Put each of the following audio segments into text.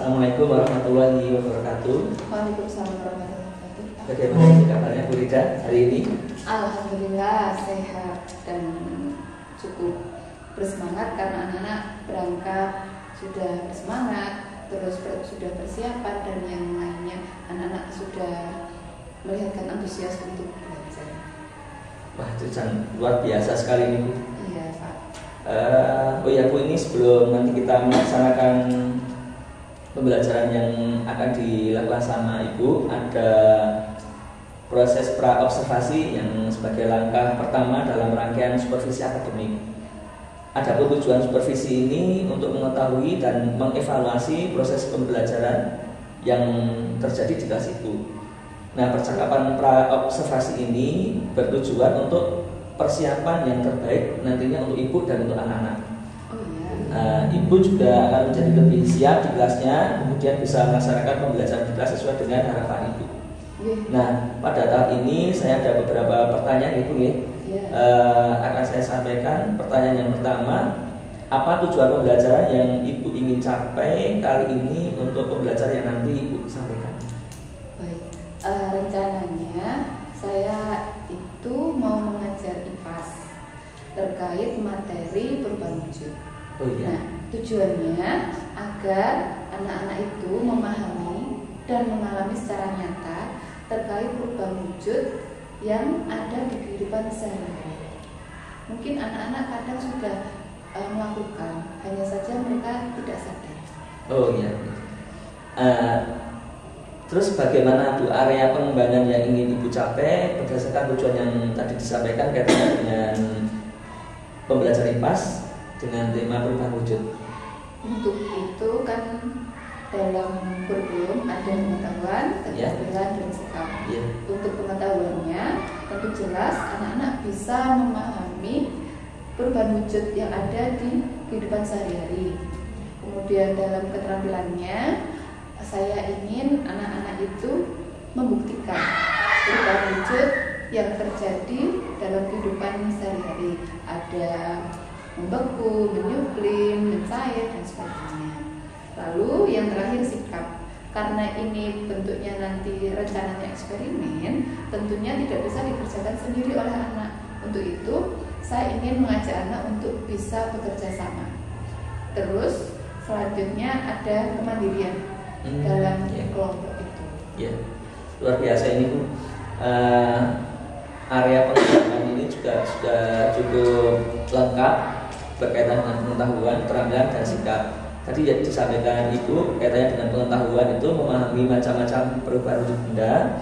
Assalamualaikum warahmatullahi wabarakatuh. Waalaikumsalam warahmatullahi wabarakatuh. Bagaimana kabarnya Bu Rida hari ini? Alhamdulillah sehat dan cukup bersemangat karena anak-anak berangkat sudah bersemangat, terus sudah persiapan dan yang lainnya anak-anak sudah melihatkan antusias untuk belajar. Wah, itu luar biasa sekali ini Bu. Iya Pak. Oh ya Bu, ini sebelum nanti kita melaksanakan pembelajaran yang akan dilakukan sama Ibu, ada proses pra-observasi yang sebagai langkah pertama dalam rangkaian supervisi akademik. Adapun tujuan supervisi ini untuk mengetahui dan mengevaluasi proses pembelajaran yang terjadi di kelas Ibu. Nah, percakapan pra-observasi ini bertujuan untuk persiapan yang terbaik nantinya untuk Ibu dan untuk anak-anak. Ibu juga akan menjadi lebih siap di kelasnya, kemudian bisa melaksanakan pembelajaran di kelas sesuai dengan harapan Ibu. Nah, pada tahap ini saya ada beberapa pertanyaan Ibu ya. Akan saya sampaikan. Pertanyaan yang pertama, apa tujuan pembelajaran yang Ibu ingin capai kali ini untuk pembelajaran yang nanti Ibu sampaikan? Baik, rencananya saya itu mau mengajar IPAS terkait materi perubahan wujud. Oh iya. Nah, tujuannya agar anak-anak itu memahami dan mengalami secara nyata terkait perubahan wujud yang ada di kehidupan sehari-hari. Mungkin anak-anak kadang sudah melakukan, hanya saja mereka tidak sadar. Oh iya. Terus bagaimana Bu area pengembangan yang ingin Ibu capai berdasarkan tujuan yang tadi disampaikan kaitannya dengan pembelajaran IPAS dengan tema perubahan wujud? Untuk itu kan dalam kurikulum ada pengetahuan, keterampilan, dan sikap. Untuk pengetahuannya tentu jelas anak-anak bisa memahami perubahan wujud yang ada di kehidupan sehari-hari. Kemudian dalam keterampilannya saya ingin anak-anak itu membuktikan perubahan wujud yang terjadi dalam kehidupan sehari-hari. Ada membeku, menyuklim, mencair, dan sebagainya. Lalu yang terakhir sikap. Karena ini bentuknya nanti rencananya eksperimen, tentunya tidak bisa dikerjakan sendiri oleh anak. Untuk itu, saya ingin mengajak anak untuk bisa bekerja sama. Terus selanjutnya ada kemandirian dalam kelompok itu. Ya, luar biasa ini Bu. Area pengembangan ini juga sudah cukup lengkap berkaitan dengan pengetahuan, keterampilan, dan sikap. Tadi ya disampaikan Ibu kaitannya dengan pengetahuan itu memahami macam-macam perubahan wujud benda.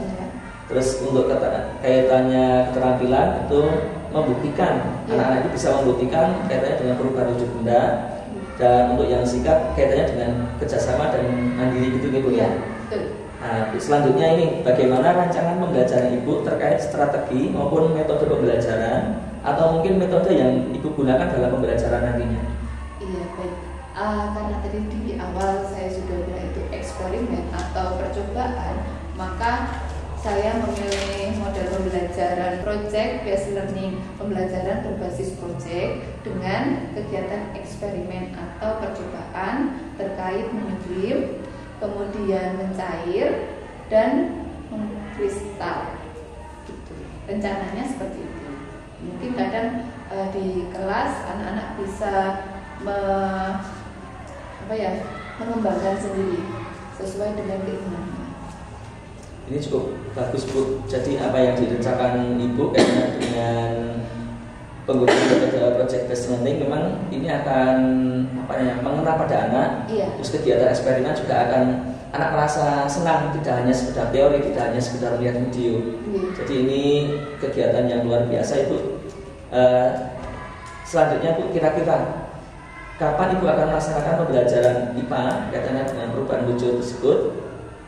Terus untuk kaitannya keterampilan itu membuktikan, anak-anak itu bisa membuktikan kaitannya dengan perubahan wujud benda. Dan untuk yang sikap kaitannya dengan kerjasama dan mandiri gitu ya. Nah, selanjutnya ini bagaimana rancangan pembelajaran Ibu terkait strategi maupun metode pembelajaran atau mungkin metode yang Ibu gunakan dalam pembelajaran nantinya? Iya baik, karena tadi di awal saya sudah bilang itu eksperimen atau percobaan, maka saya memilih model pembelajaran project based learning, pembelajaran berbasis project dengan kegiatan eksperimen atau percobaan terkait menyuklim, kemudian mencair dan mengkristal. Gitu. Rencananya seperti itu. Mungkin kadang di kelas anak-anak bisa mengembangkan sendiri sesuai dengan keinginannya. Ini cukup bagus Bu. Jadi apa yang direncanakan Ibu kaitannya dengan penggunaan metode project based learning memang ini akan mengena pada anak. Terus kegiatan eksperimen juga akan anak merasa senang, tidak hanya sekedar teori, tidak hanya sekedar melihat video. Jadi ini kegiatan yang luar biasa Ibu. Selanjutnya Bu, kira-kira kapan Ibu akan melaksanakan pembelajaran IPA kaitannya dengan perubahan wujud tersebut?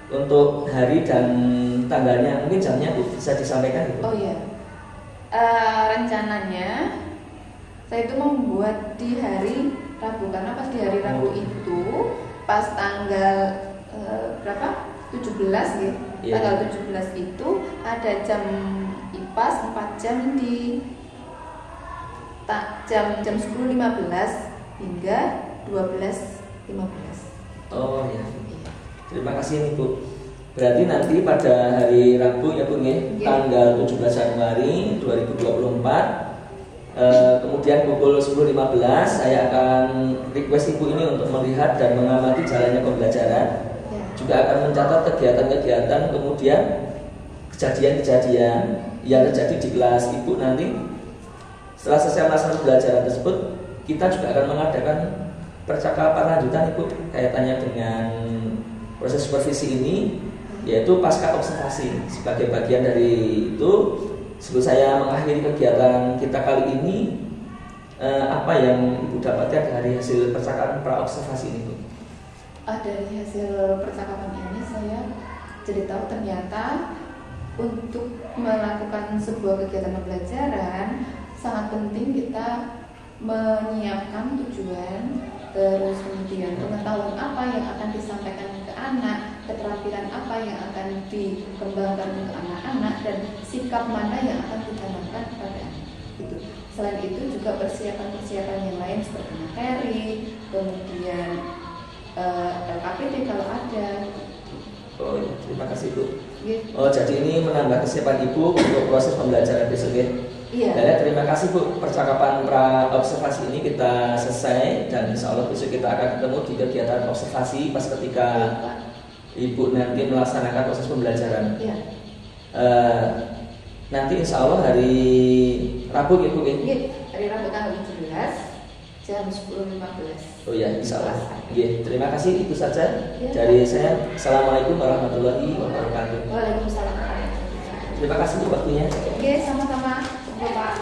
Untuk hari dan tanggalnya, mungkin jamnya Bu bisa disampaikan Ibu? Oh iya, rencananya saya itu membuat di hari Rabu, karena pas di hari Rabu itu pas tanggal berapa? 17 ya. Tanggal 17 itu ada jam IPAS 4 jam di jam 10.15 hingga 12.15. Oh ya. Terima kasih nih Bu. Berarti nanti pada hari Rabu ya Bu nih, tanggal 17 Januari 2024, kemudian pukul 10.15 saya akan request Ibu ini untuk melihat dan mengamati jalannya pembelajaran. Juga akan mencatat kegiatan-kegiatan, kemudian kejadian-kejadian yang terjadi di kelas Ibu nanti. Setelah selesai melaksanakan pembelajaran tersebut, kita juga akan mengadakan percakapan lanjutan Ibu kaitannya dengan proses supervisi ini, yaitu pasca observasi. Sebagai bagian dari itu, sebelum saya mengakhiri kegiatan kita kali ini, apa yang Ibu dapatkan dari hasil percakapan pra observasi ini Bu? Dari hasil percakapan ini saya jadi tahu ternyata untuk melakukan sebuah kegiatan pembelajaran sangat penting kita menyiapkan tujuan, terus kemudian pengetahuan apa yang akan disampaikan ke anak, keterampilan apa yang akan dikembangkan untuk anak-anak, dan sikap mana yang akan ditanamkan kepada anak. Itu. Selain itu juga persiapan-persiapan yang lain seperti materi, kemudian LKPD kalau ada. Oh ya, terima kasih Bu. Oh, jadi ini menambah kesiapan Ibu untuk proses pembelajaran besok ya? Iya. Dan terima kasih Bu, percakapan pra observasi ini kita selesai, dan insya Allah besok kita akan ketemu di kegiatan observasi pas ketika Ibu nanti melaksanakan proses pembelajaran. Iya. Nanti insya Allah hari Rabu ya Bu? Iya, hari Rabu tanggal 17 jam 10.15. Oh ya, insya Allah. Iya, terima kasih, itu saja dari saya. Assalamualaikum warahmatullahi wabarakatuh. Waalaikumsalam. Terima kasih untuk waktunya. Oke, sama-sama. Bapak.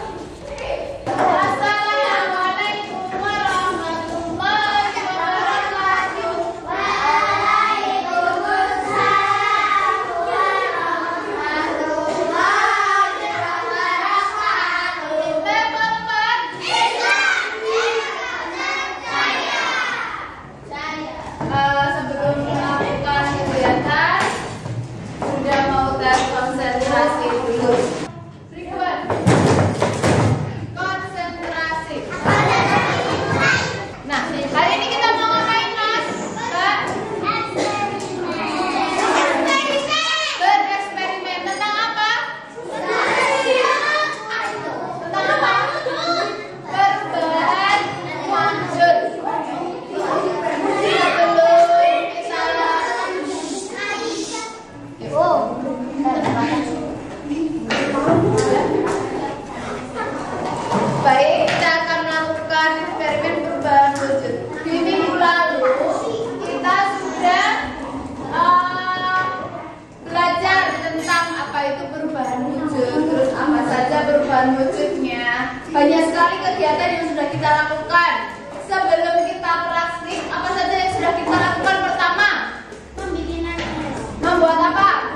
Assalamualaikum warahmatullahi wabarakatuh. Waalaikumsalam warahmatullahi wabarakatuh. Bapak Islam saya. Sebelum melakukan kegiatan sudah mau tes konsentrasi dulu. Baik, kita akan melakukan eksperimen perubahan wujud. Di minggu lalu kita sudah belajar tentang apa itu perubahan wujud, terus apa saja perubahan wujudnya. Banyak sekali kegiatan yang sudah kita lakukan. Sebelum kita praktik, apa saja yang sudah kita lakukan? Pertama, membuat apa?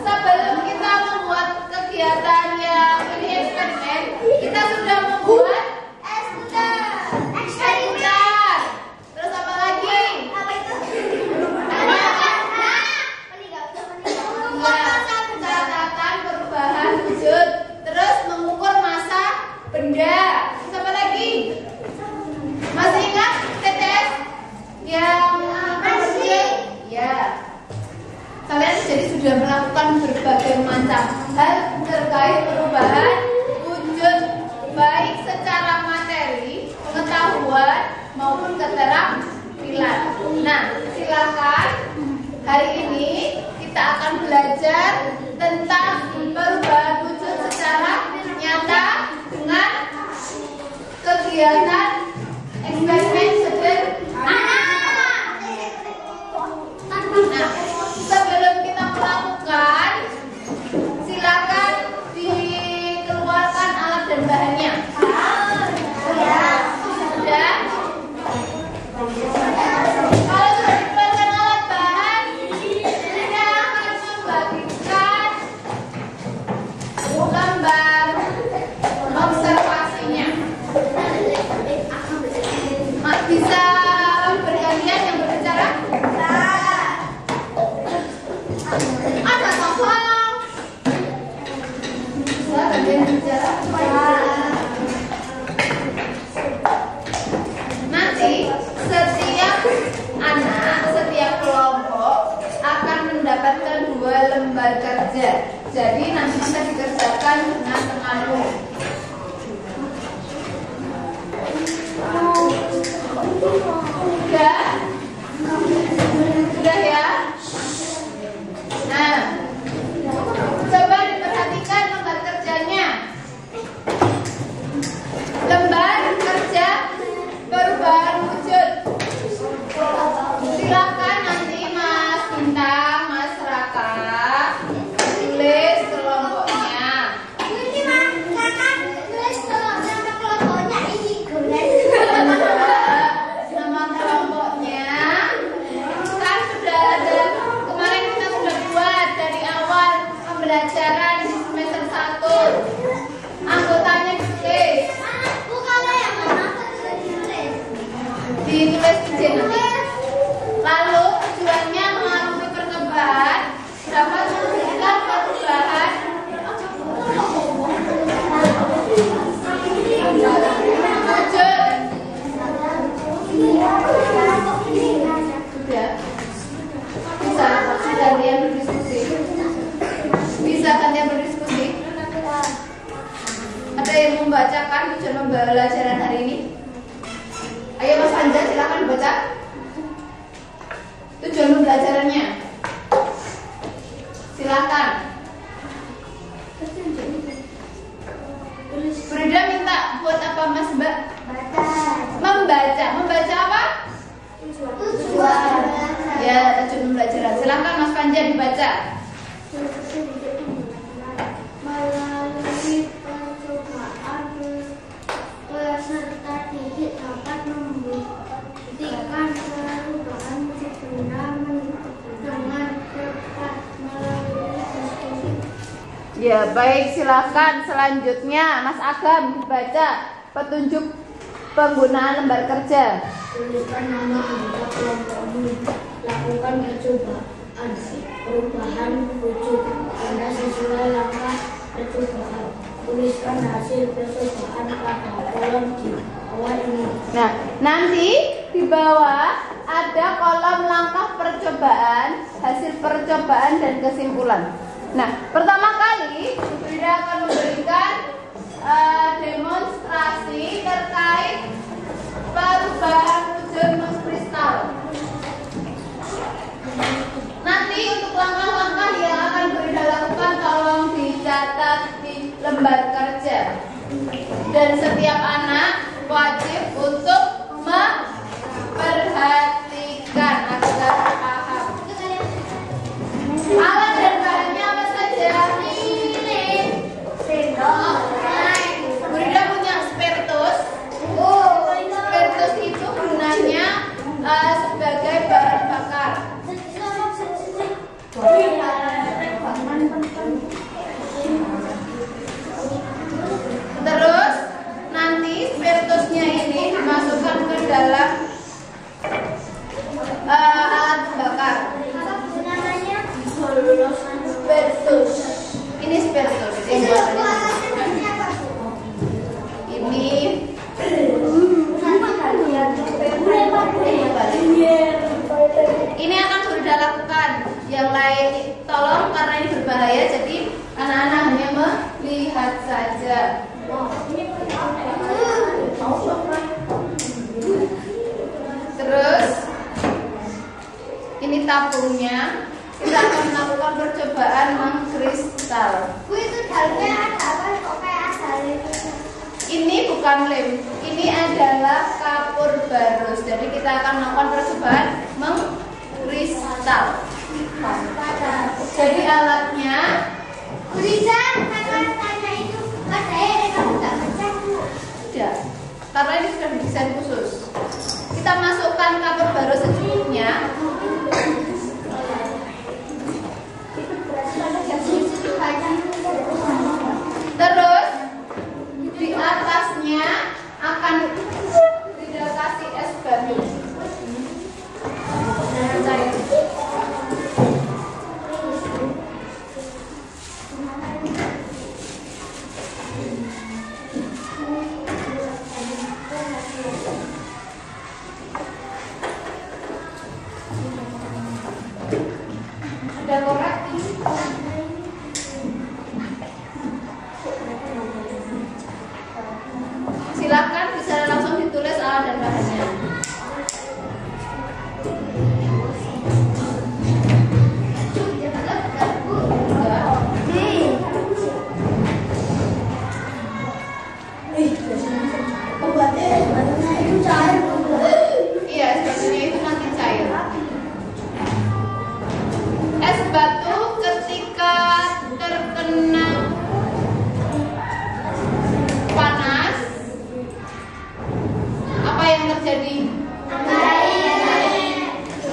Sebelum kita membuat kegiatan yang ini eksperimen, kita sudah membuat eksekutor. Terus apa lagi? Catatan perubahan wujud. Terus mengukur massa benda. Terus apa lagi? Masih ingat TTS yang masih? Ya. Kalian jadi sudah melakukan berbagai macam hal terkait perubahan wujud, baik secara materi, pengetahuan maupun keterampilan. Nah, silakan hari ini kita akan belajar tentang perubahan wujud secara nyata dengan kegiatan eksperimen sederhana. Nah, sebelum kita melakukan, silakan dikeluarkan alat dan bahannya. Sudah? Kalau sudah dikeluarkan alat bahan, saya akan membagikan gambar observasinya. Bisa bergantian yang berbicara? Ada tolong. Bisa gantian berbicara? Jadi nanti bisa dikerjakan dengan tengaruh. Udah ya. Nah, coba diperhatikan lembar kerjanya. Lembar kerja perubahan wujud. Silakan nanti Mas Bintang, Mas Raka tulis kelompoknya. Nama kelompoknya kan sudah ada, kemarin kita sudah buat dari awal pembelajaran di semester 1. Anggotanya ditulis. Ditulis di sini. Lalu tujuannya mengalami perkembangan dapat memberikan perubahan wujud. Bisa kalian berdiskusi. Bisa kalian berdiskusi. Ada yang membacakan tujuan pembelajaran hari ini? Ayo Mas Anja, silakan baca tujuan pembelajarannya. Silakan. Frida minta buat apa Mas Mbak? Membaca. Membaca apa? Ya, tujuan pembelajaran. Silakan Mas Panja dibaca. Melalui percobaan peserta didik dapat membuktikan perubahan wujud benda dengan cepat melalui diskusi. Ya, baik, silakan selanjutnya Mas Agam dibaca petunjuk penggunaan lembar kerja. Tuliskan nama anggota kelompokmu. Lakukan percobaan perubahan wujud benda sesuai langkah percobaan. Tuliskan hasil percobaan pada kolom di bawah ini. Nah, nanti di bawah ada kolom langkah percobaan, hasil percobaan dan kesimpulan. Nah, pertama kali Frida akan memberikan demonstrasi terkait perubahan wujud mengkristal. Nanti untuk langkah-langkah yang akan Frida lakukan tolong dicatat di lembar kerja. Dan setiap anak wajib untuk memperhatikan agar paham. Alat dan bahannya apa saja? Ini sendok. Frida punya spiritus. Spiritus itu gunanya sebagai bahan bakar. Terus nanti spiritusnya ini dimasukkan ke dalam alat bakar. Spiritus. Ini spiritus. Ini akan sudah lakukan. Yang lain tolong, karena ini berbahaya, jadi anak-anak hanya melihat saja. Terus ini tabungnya. Kita akan melakukan percobaan mengkristal. Itu dalamnya ada apa? Kok kayak ada lem? Ini bukan lem, ini adalah kapur barus. Jadi kita akan melakukan percobaan mengkristal. Jadi alatnya Tulisan kata-katanya itu katanya kamu nggak baca Bu? tidak, karena ini sudah didesain khusus. Kita masukkan kapur barus secukupnya. Terus di atasnya akan dikasih es batu. Ada korek. Silakan bisa langsung ditulis alat dan bahannya. Iya, es batunya itu nanti cair. Es batu ketika terkena panas, apa yang terjadi?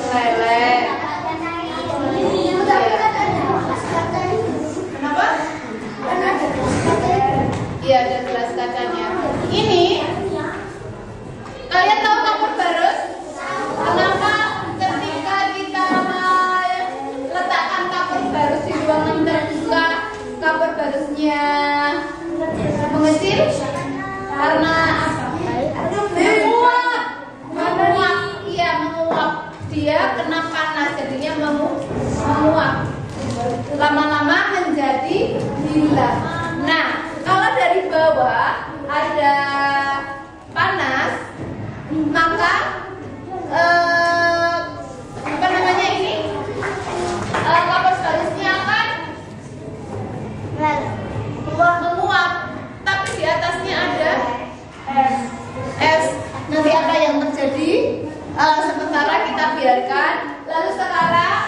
Meleleh. Kenapa? Iya, ada gelas kacanya. Ini kalian tahu kapur barus? Kenapa ketika kita meletakkan kapur barus di ruangan terbuka, kapur barusnya mengecil? Karena menguap. Iya, menguap. Dia kena panas, jadinya menguap. Lama-lama menjadi hilang. Nah, kalau dari bawah ada panas, maka apa namanya ini? Kapur barusnya akan menguap. Tapi di atasnya ada es. Nanti apa yang terjadi? Sementara kita biarkan. Lalu sekarang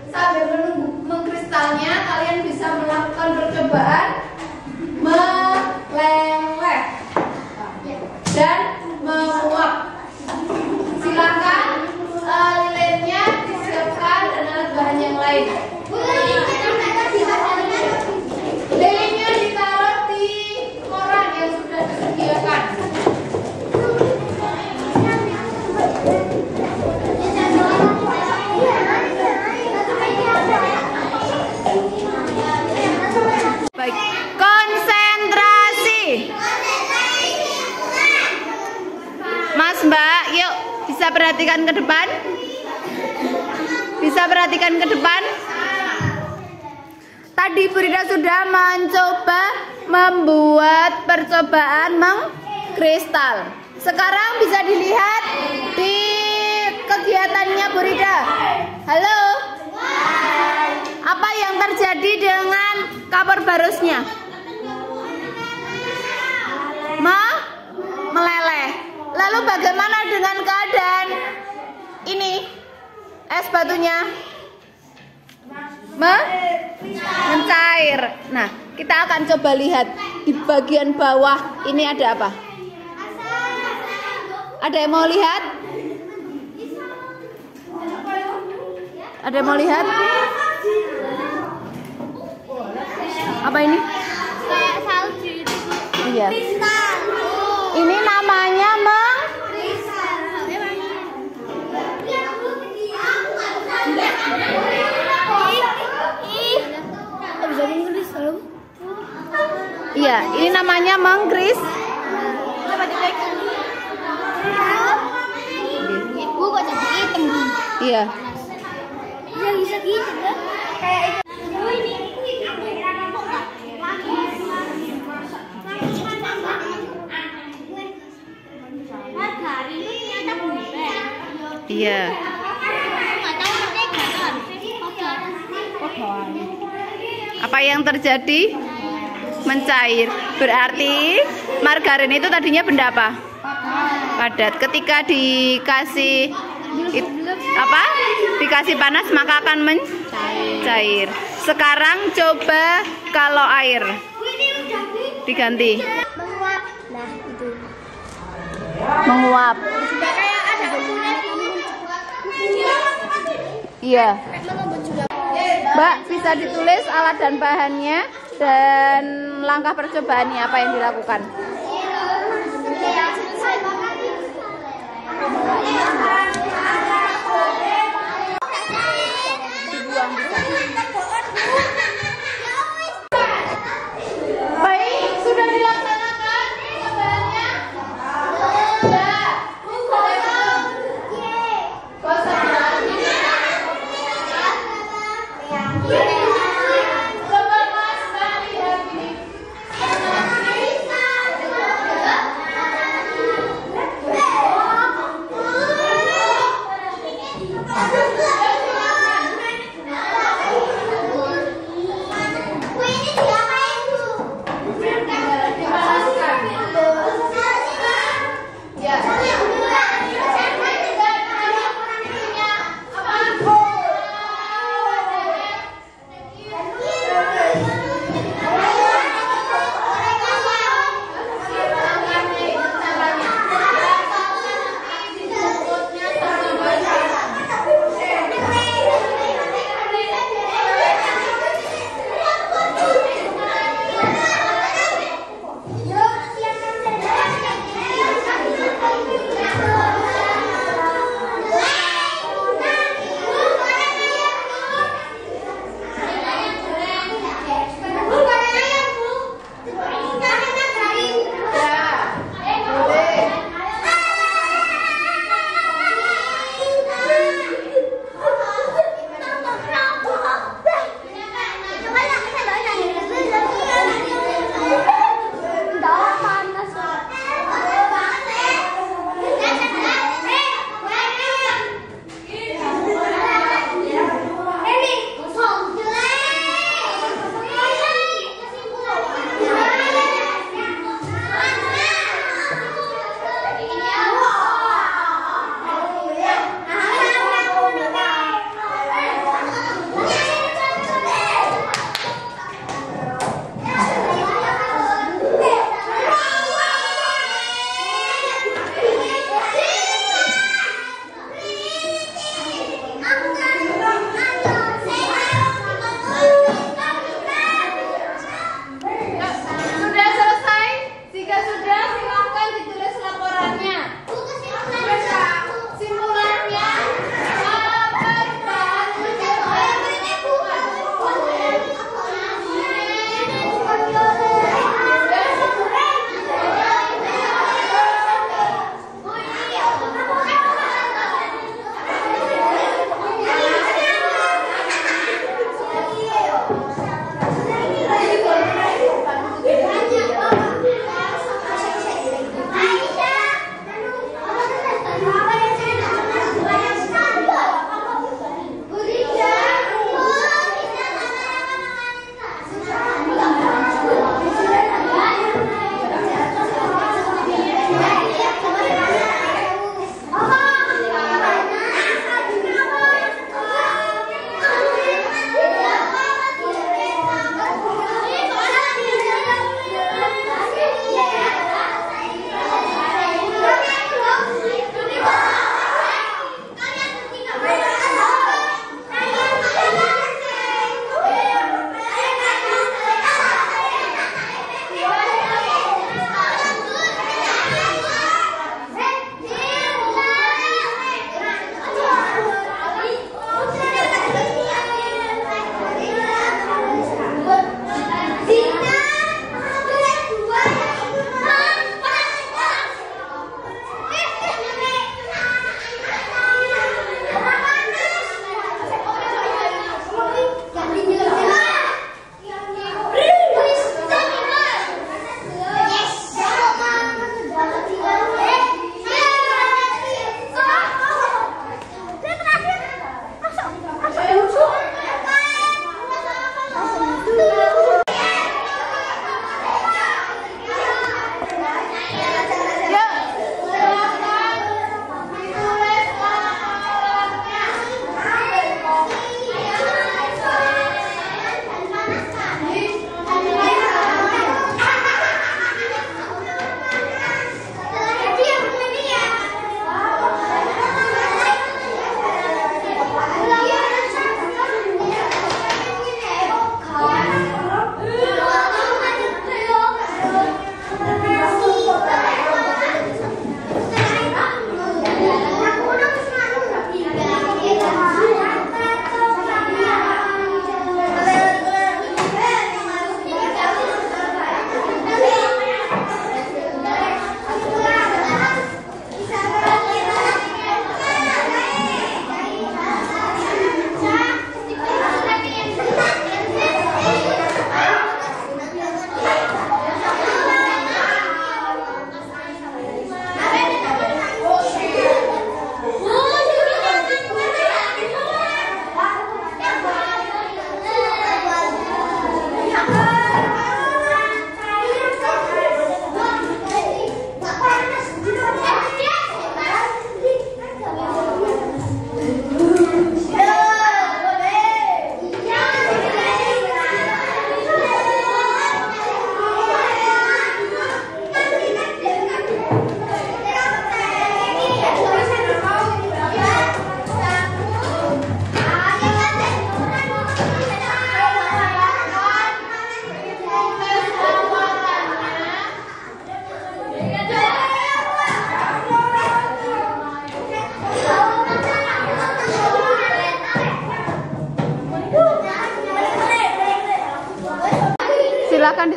sambil menunggu mengkristalnya, kalian bisa melakukan percobaan meleleh dan menguap. Silakan lilinnya disiapkan dan alat bahan yang lain. Lilinnya ditaruh di koran yang sudah disediakan. Baik, konsentrasi. Mas Mbak, yuk bisa perhatikan ke depan. Bisa perhatikan ke depan. Tadi Bu Rida sudah mencoba membuat percobaan mengkristal. Sekarang bisa dilihat di kegiatannya Bu Rida. Halo. Apa yang terjadi dengan kapur barusnya? Meleleh. Lalu bagaimana dengan keadaan ini? Es batunya mencair. Nah, kita akan coba lihat di bagian bawah ini ada apa? Ada yang mau lihat? Ada yang mau lihat? Apa ini? Kayak salju itu. Iya. Ini namanya Iya, ini namanya mengkris. Ibu kok jadi hitam? Iya. Ya bisa gitu kan? Kayak Iya. Apa yang terjadi? Mencair. Berarti margarin itu tadinya benda apa? Padat. Ketika dikasih dikasih panas maka akan mencair. Sekarang coba kalau air diganti. menguap. Nah, itu. Menguap. Iya. Mbak, bisa ditulis alat dan bahannya dan langkah percobaannya apa yang dilakukan? Baik, sudah dilaksanakan percobaannya? Sudah. Coba Mas, Mbak lihat ini.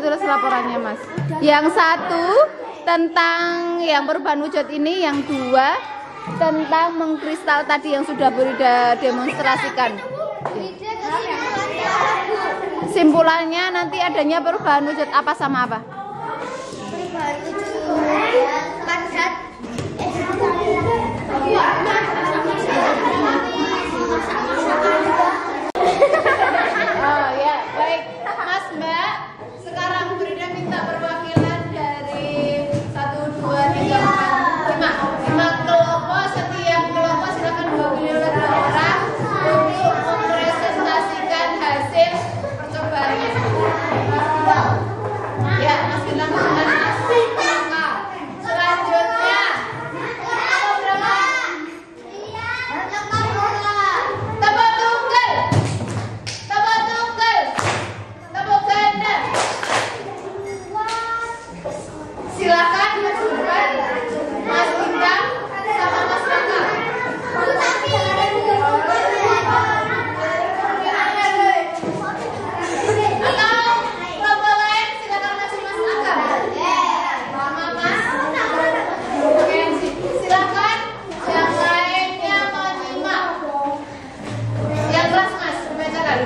ditulis laporannya, Mas. Yang satu tentang yang perubahan wujud ini, yang dua tentang mengkristal tadi yang sudah Burida demonstrasikan. Simpulannya nanti adanya perubahan wujud apa sama apa? Perubahan wujud padat. Oh ya, baik. Mas, Mbak, sekarang Burida minta perwakilan dari 1, 2, 3, 4, 5 kelompok. Setiap kelompok silakan diwakili oleh 2 orang untuk mempresentasikan hasil percobaannya. Ya, Mas Gilang dengan Mas Raka. Selanjutnya tepuk tunggal, tepuk ganda. Silakan menunjukkan Mas Bintang sama Mas Raka. Atau kelompok lain silakan maju Mas Raka. Sama Mas. Oke, silakan yang lainnya menyimak. Yang kelas Mas, dibacakan.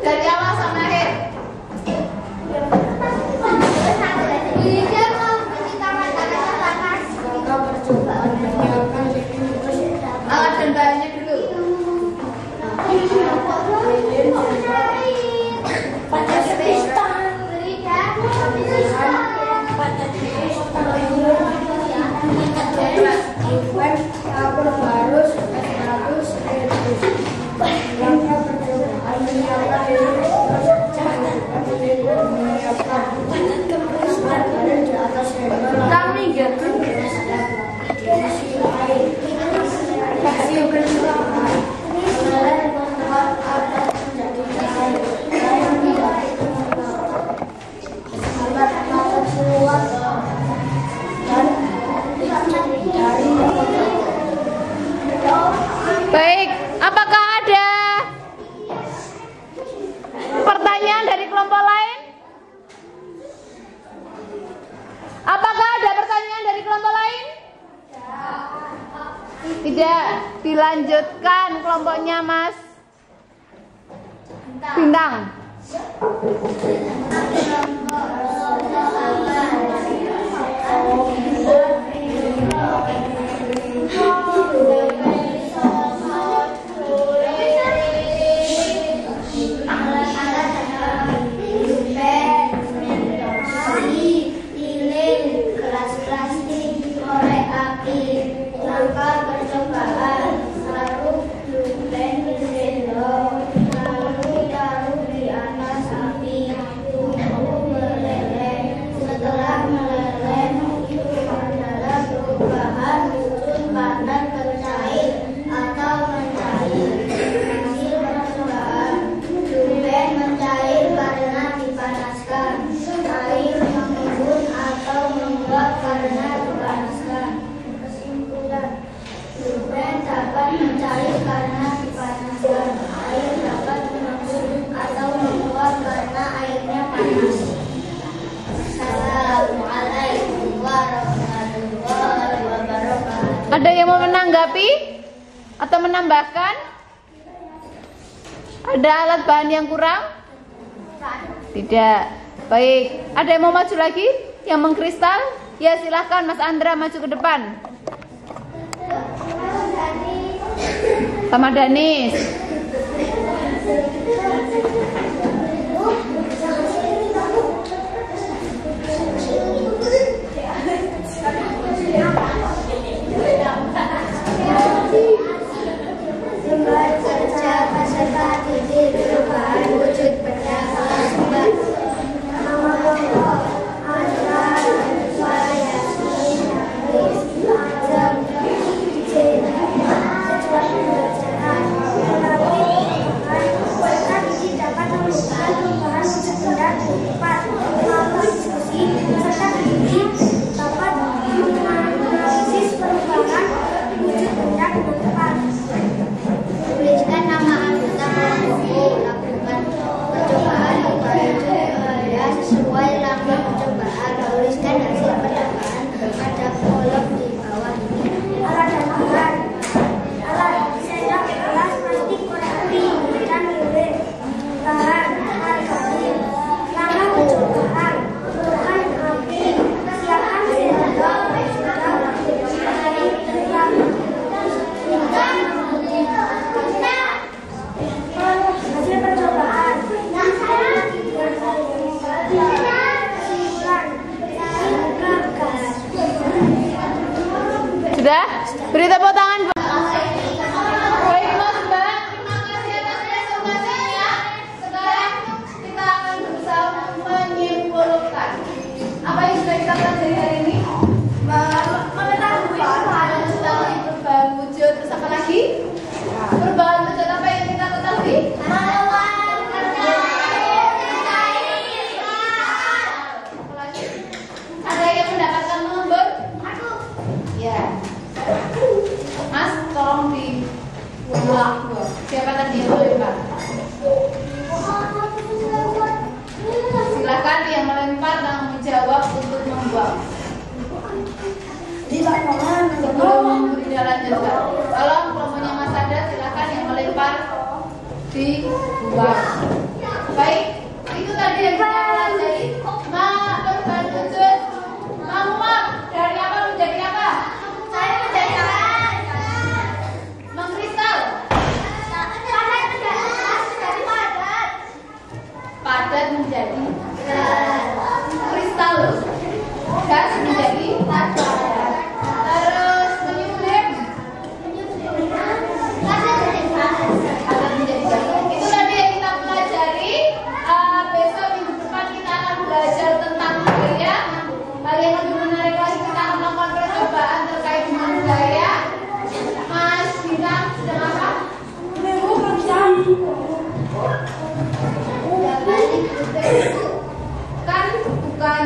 Dari awal sampai akhir. Alat dan bahannya dulu. Baik, apakah ada pertanyaan dari kelompok lain? Apakah ada pertanyaan dari kelompok lain? Tidak, dilanjutkan kelompoknya Mas Bintang. Ada yang mau menanggapi atau menambahkan? Ada alat bahan yang kurang? Tidak. Baik, ada yang mau maju lagi? Yang mengkristal? Ya, silahkan Mas Andra maju ke depan. Sama Danis. sesuai lambang percobaan. Tuliskan hasil percobaan pada kolom di bawah ini. Alat dan bahan. Alat sendok, gelas, plastik, korek api, dan lilin. Bahan alkalin. Lambang percobaan. Tuhan api. Siapkan sendok. Hasil percobaan. Sudah? Beri tepuk tangan. Baik Mas Mbak, terima kasih atas presentasinya. Sekarang kita akan berusaha menyimpulkan apa yang sudah kita pelajari hari ini. Mengetahui perubahan wujud. Terus apa lagi? Perubahan wujud apa yang kita ketahui? Ada yang mendapatkan nomor? Ya. Mas, tolong diulang. Siapa tadi yang melempar? Silakan yang melempar dan menjawab untuk membuang. Sebelum memberi lanjutkan. Tolong kelompoknya Mas Ada, silakan yang melempar dibuang. Baik, itu tadi yang kita pelajari. Perubahan wujud. Dari apa menjadi apa? Saya menjadi apa? Mengkristal. Padat menjadi kristal. Gas menjadi padat. Terus menyulim. Padat menjadi gas. Itu tadi yang kita pelajari. Besok minggu depan kita akan belajar tentang budaya. Hal yang lebih menarik lagi, kita akan melakukan percobaan terkait dengan budaya. Mas Bintang sedang apa? Kan bukan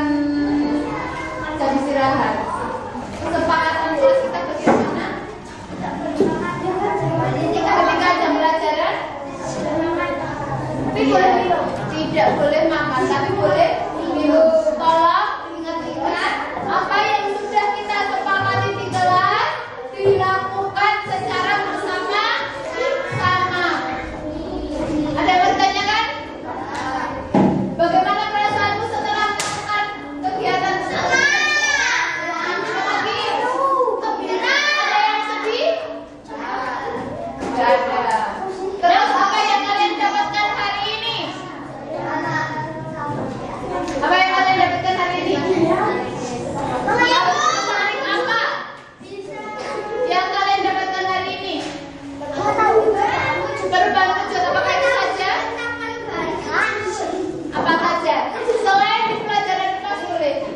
jam istirahat. Kesepakatan kelas kita bagaimana? Ketika jam pelajaran tidak boleh makan, tapi boleh minum. Tolong ingat-ingat apa yang sudah kita sepakati di kelas dilakukan secara bersama-sama. Ada yang bertanyakan? Bagaimana perasaanmu setelah melakukan kegiatan bersama? Lagi? Gembira? Ada yang sedih? Tidak ada. Terus apa yang kalian dapatkan hari ini? Apa yang kalian dapatkan hari ini? Apa? Yang kalian dapatkan hari ini? Perubahan wujud, apakah itu saja? Apa saja? Selain di pelajaran kelas boleh.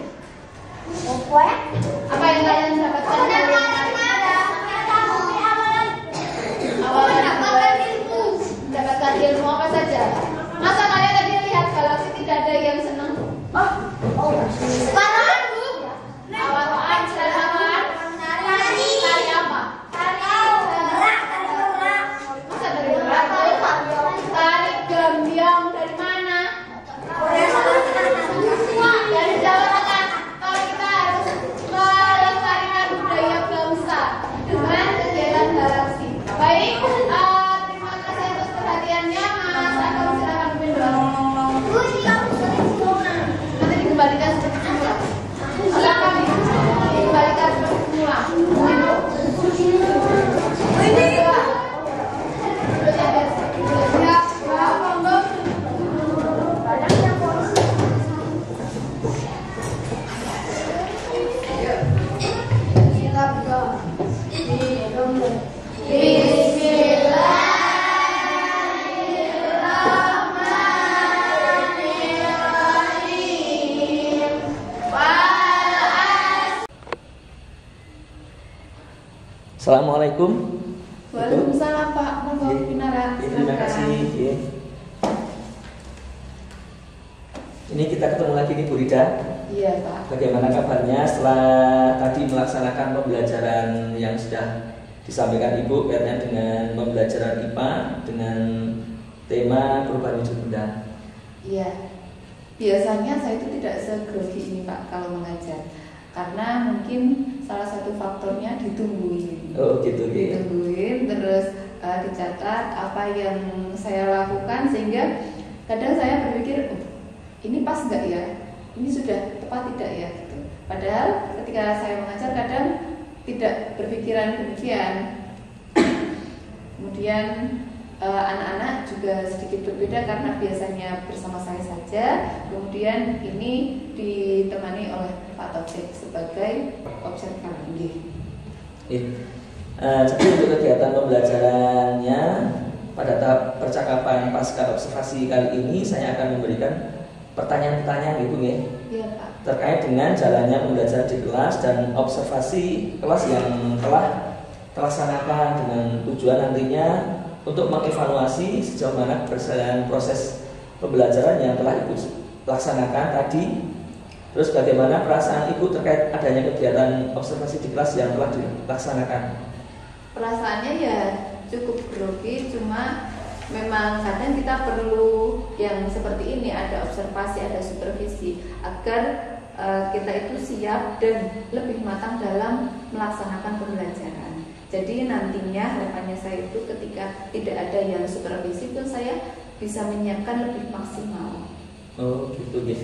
Apa yang kalian dapatkan hari ini? Awalan ilmu. Dapatkan ilmu apa saja? Masa kalian tadi lihat galaksi tidak ada yang senang? Awal-awal ceritakan. Tari apa? Masa dari beratus? Tari gambiang dari mana? Dari Jawa Tengah. Kalau kita harus melestarikan budaya bangsa dengan kegiatan galaksi. Baik, terima kasih atas perhatiannya. Mas Akam, silakan pimpin doa. Nanti dikembalikan seperti semula. Silakan dikembalikan seperti semula. Ini doa. Siap, monggo. Kita berdoa. Assalamualaikum. Waalaikumsalam Pak. Monggo Pinara. Terima kasih. Ini kita ketemu lagi nih Bu Rida. Iya Pak. Bagaimana kabarnya setelah tadi melaksanakan pembelajaran yang sudah disampaikan Ibu kaitannya dengan pembelajaran IPA dengan tema perubahan wujud benda. Iya. Biasanya saya itu tidak segrogi ini Pak kalau mengajar, karena mungkin salah satu faktornya ditungguin. Oh gitu ya. Ditungguin terus dicatat apa yang saya lakukan, sehingga kadang saya berpikir ini pas nggak ya, ini sudah tepat tidak ya gitu. Padahal ketika saya mengajar kadang tidak berpikiran demikian. Kemudian anak-anak juga sedikit berbeda karena biasanya bersama saya saja, kemudian ini ditemani oleh Pak Taufik sebagai observer. Jadi untuk kegiatan pembelajarannya pada tahap percakapan pasca observasi kali ini saya akan memberikan pertanyaan-pertanyaan Ibu ya, Pak, terkait dengan jalannya pembelajaran di kelas dan observasi kelas yang telah terlaksanakan dengan tujuan nantinya untuk mengevaluasi sejauh mana keberhasilan proses pembelajaran yang telah Ibu laksanakan tadi. Terus bagaimana perasaan Ibu terkait adanya kegiatan observasi di kelas yang telah dilaksanakan? Perasaannya ya cukup grogi, cuma memang kadang kita perlu yang seperti ini, ada observasi, ada supervisi agar kita itu siap dan lebih matang dalam melaksanakan pembelajaran. Jadi nantinya harapannya saya itu ketika tidak ada yang supervisi pun saya bisa menyiapkan lebih maksimal. Oh gitu ya.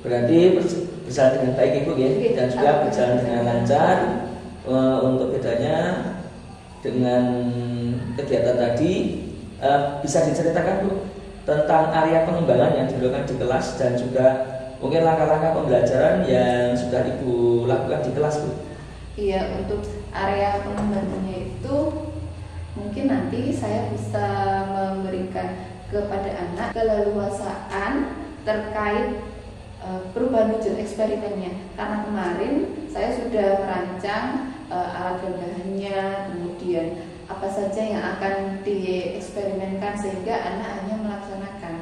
Berarti berjalan dengan baik Ibu ya, dan juga berjalan dengan lancar. Untuk bedanya dengan kegiatan tadi, bisa diceritakan Bu tentang area pengembangan yang dilakukan di kelas dan juga mungkin langkah-langkah pembelajaran yang sudah Ibu lakukan di kelas Bu? Iya, untuk area pengembangannya itu mungkin nanti saya bisa memberikan kepada anak keleluasaan terkait perubahan wujud eksperimennya, karena kemarin saya sudah merancang alat dan bahannya, kemudian apa saja yang akan dieksperimenkan sehingga anak hanya melaksanakan.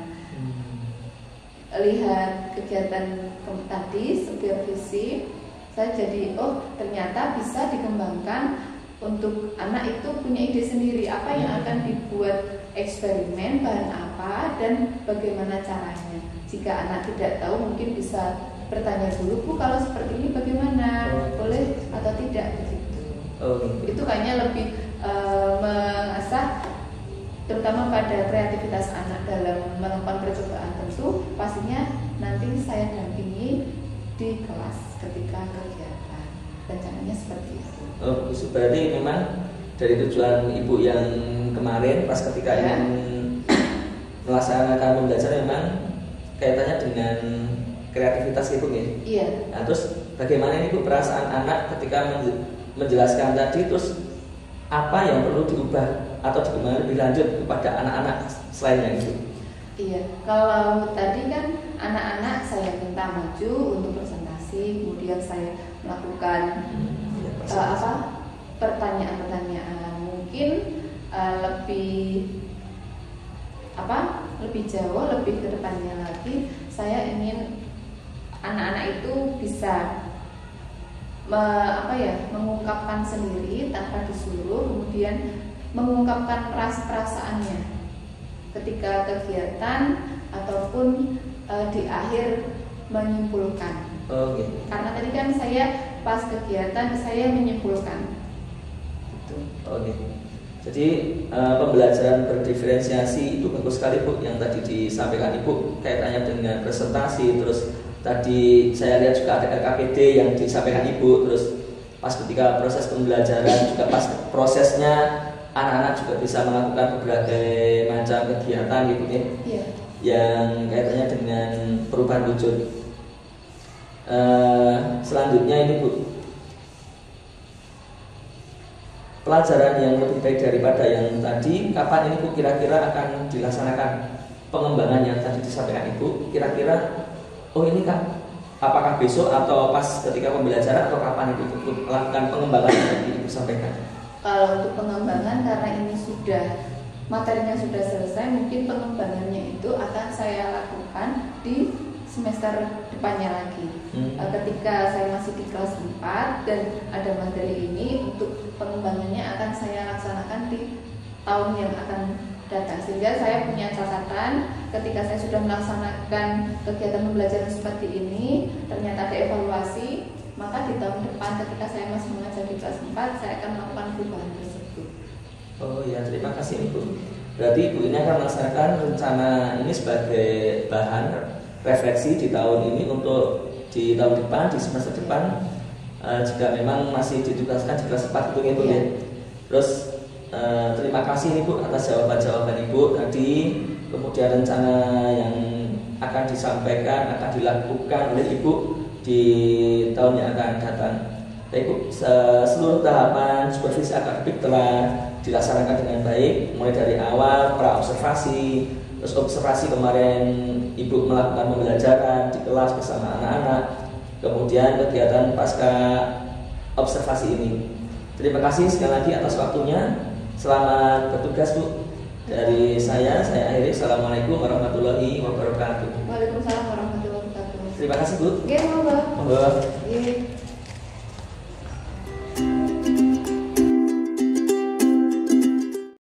Lihat kegiatan tadi supervisi, saya jadi ternyata bisa dikembangkan untuk anak itu punya ide sendiri apa yang akan dibuat eksperimen, bahan apa dan bagaimana caranya. Jika anak tidak tahu mungkin bisa bertanya dulu, Bu kalau seperti ini bagaimana, boleh atau tidak begitu. Itu kayaknya lebih mengasah terutama pada kreativitas anak dalam melakukan percobaan. Tentu pastinya nanti saya dampingi di kelas ketika kegiatan, rencananya seperti itu. Berarti memang dari tujuan Ibu yang kemarin pas ketika ingin melaksanakan pembelajaran memang kaitannya dengan kreativitas Ibu ya? Iya. Nah, terus bagaimana Ibu perasaan anak ketika menjelaskan tadi, terus apa yang perlu diubah atau bagaimana lebih lanjut kepada anak-anak selainnya itu? Iya, kalau tadi kan anak-anak saya minta maju untuk presentasi, kemudian saya melakukan pertanyaan-pertanyaan mungkin lebih jauh, lebih ke depannya lagi. Saya ingin anak-anak itu bisa mengungkapkan sendiri tanpa disuruh, kemudian mengungkapkan perasaannya ketika kegiatan ataupun di akhir menyimpulkan. Gitu. Karena tadi kan saya pas kegiatan saya menyimpulkan. Gitu. Gitu. Jadi pembelajaran berdiferensiasi itu bagus sekali Bu yang tadi disampaikan Ibu kaitannya dengan presentasi. Terus tadi saya lihat juga ada LKPD yang disampaikan Ibu. Terus pas ketika proses pembelajaran juga pas prosesnya anak-anak juga bisa melakukan berbagai macam kegiatan gitu ya, yang kaitannya dengan perubahan wujud. Selanjutnya ini Bu, pelajaran yang lebih baik daripada yang tadi, kapan ini Bu kira-kira akan dilaksanakan pengembangan yang tadi disampaikan Ibu? Kira-kira ini kan apakah besok atau pas ketika pembelajaran atau kapan itu untuk melakukan pengembangan yang tadi Ibu sampaikan? Kalau untuk pengembangan, karena ini materinya sudah selesai, mungkin pengembangannya itu akan saya lakukan di semester depannya lagi. Ketika saya masih di kelas 4 dan ada materi ini, untuk pengembangannya akan saya laksanakan di tahun yang akan datang, sehingga saya punya catatan ketika saya sudah melaksanakan kegiatan pembelajaran seperti ini ternyata ada evaluasi, maka di tahun depan ketika saya masih mengajar di kelas 4 saya akan melakukan perubahan tersebut. Oh ya, terima kasih Ibu. Berarti Ibu ini akan melaksanakan rencana ini sebagai bahan refleksi di tahun ini untuk di tahun depan, di semester depan jika memang masih ditugaskan di kelas 4 itu Ibu ya. Terus terima kasih Ibu atas jawaban-jawaban Ibu tadi. Kemudian rencana yang akan disampaikan, akan dilakukan oleh Ibu di tahun yang akan datang. Ibu, seluruh tahapan supervisi akademik telah dilaksanakan dengan baik, mulai dari awal pra-observasi, terus observasi kemarin Ibu melakukan pembelajaran di kelas bersama anak-anak, kemudian kegiatan pasca observasi ini. Terima kasih sekali lagi atas waktunya. Selamat bertugas Bu. Dari saya akhiri. Assalamualaikum warahmatullahi wabarakatuh. Waalaikumsalam warahmatullahi wabarakatuh. Terima kasih Bu. Oke, monggo. Monggo. Iya.